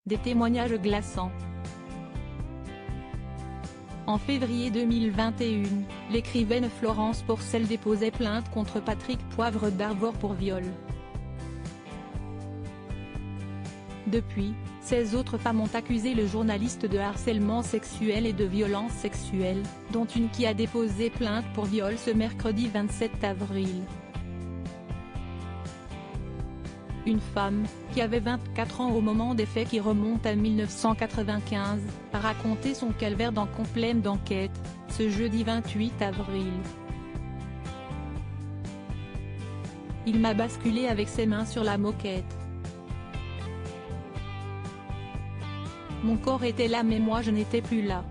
Des témoignages glaçants. En février 2021, l'écrivaine Florence Porcel déposait plainte contre Patrick Poivre d'Arvor pour viol. Depuis, 16 autres femmes ont accusé le journaliste de harcèlement sexuel et de violence sexuelle, dont une qui a déposé plainte pour viol ce mercredi 27 avril. Une femme, qui avait 24 ans au moment des faits qui remontent à 1995, a raconté son calvaire dans Complément d'enquête, ce jeudi 28 avril. Il m'a basculé avec ses mains sur la moquette. Mon corps était là mais moi je n'étais plus là.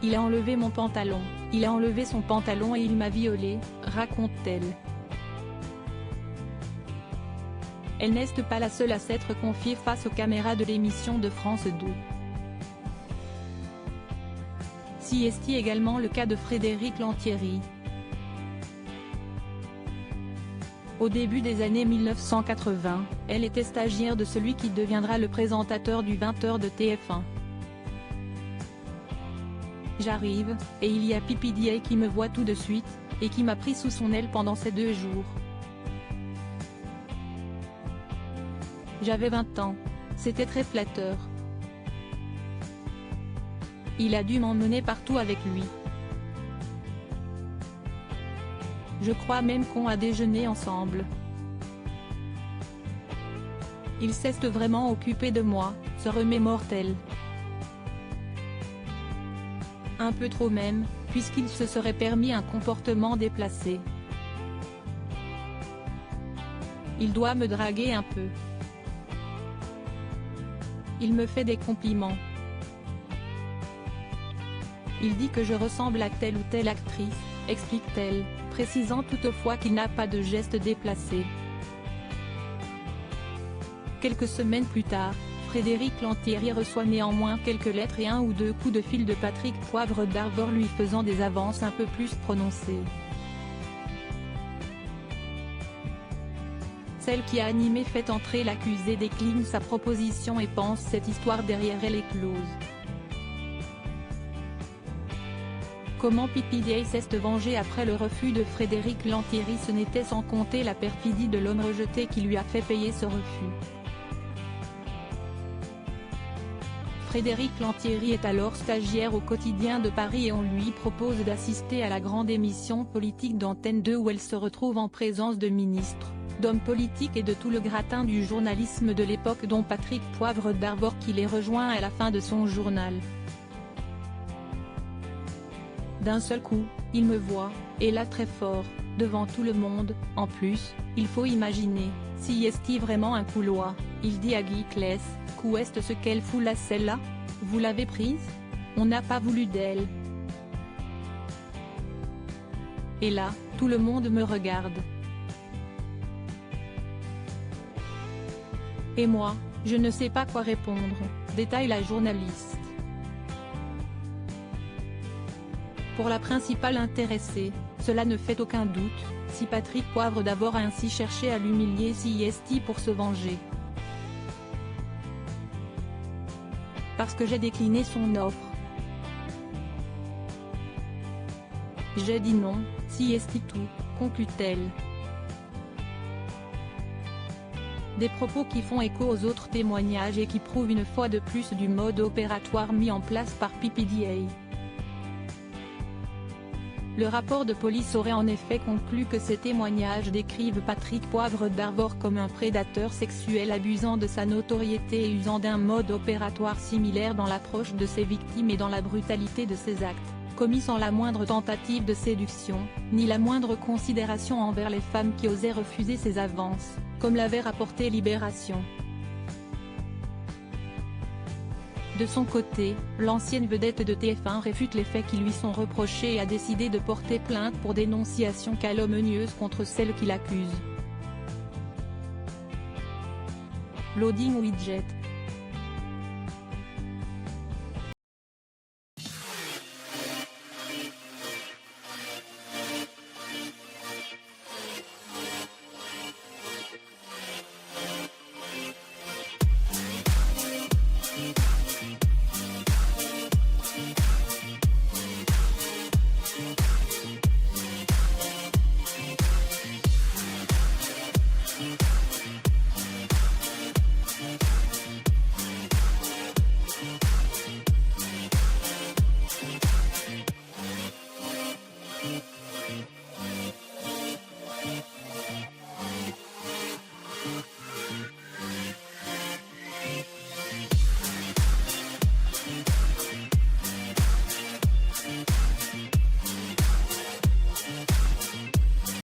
Il a enlevé mon pantalon, il a enlevé son pantalon et il m'a violée, raconte-t-elle. Elle n'est pas la seule à s'être confiée face aux caméras de l'émission de France 2. Si est également le cas de Frédéric Lantieri. Au début des années 1980, elle était stagiaire de celui qui deviendra le présentateur du 20h de TF1. J'arrive, et il y a PPDA qui me voit tout de suite, et qui m'a pris sous son aile pendant ces 2 jours. J'avais 20 ans. C'était très flatteur. Il a dû m'emmener partout avec lui. Je crois même qu'on a déjeuné ensemble. Il s'est vraiment occupé de moi, se remémore-t-elle. Un peu trop même, puisqu'il se serait permis un comportement déplacé. Il doit me draguer un peu. Il me fait des compliments. Il dit que je ressemble à telle ou telle actrice, explique-t-elle, précisant toutefois qu'il n'a pas de geste déplacé. Quelques semaines plus tard, Frédéric Lantieri reçoit néanmoins quelques lettres et 1 ou 2 coups de fil de Patrick Poivre d'Arvor lui faisant des avances un peu plus prononcées. Celle qui a animé fait entrer l'accusé décline sa proposition et pense cette histoire derrière elle est close. Comment PPDA s'est vengé après le refus de Frédéric Lantieri? Ce n'était sans compter la perfidie de l'homme rejeté qui lui a fait payer ce refus. Frédéric Lantieri est alors stagiaire au Quotidien de Paris et on lui propose d'assister à la grande émission politique d'Antenne 2 où elle se retrouve en présence de ministres, d'hommes politiques et de tout le gratin du journalisme de l'époque dont Patrick Poivre d'Arvor qui les rejoint à la fin de son journal. D'un seul coup, il me voit, et là très fort, devant tout le monde. En plus, il faut imaginer, si est-il vraiment un couloir, il dit à Guy Claes, qu'où est ce qu'elle fout là celle-là? Vous l'avez prise? On n'a pas voulu d'elle. Et là, tout le monde me regarde. Et moi, je ne sais pas quoi répondre, détaille la journaliste. Pour la principale intéressée, cela ne fait aucun doute, si Patrick Poivre d'Arvor a ainsi cherché à l'humilier si est pour se venger. Parce que j'ai décliné son offre. J'ai dit non, si est tout, conclut-elle. Des propos qui font écho aux autres témoignages et qui prouvent une fois de plus du mode opératoire mis en place par PPDA. Le rapport de police aurait en effet conclu que ces témoignages décrivent Patrick Poivre d'Arvor comme un prédateur sexuel abusant de sa notoriété et usant d'un mode opératoire similaire dans l'approche de ses victimes et dans la brutalité de ses actes, commis sans la moindre tentative de séduction, ni la moindre considération envers les femmes qui osaient refuser ses avances, comme l'avait rapporté Libération. De son côté, l'ancienne vedette de TF1 réfute les faits qui lui sont reprochés et a décidé de porter plainte pour dénonciation calomnieuse contre celle qui l'accuse. Loading Widget.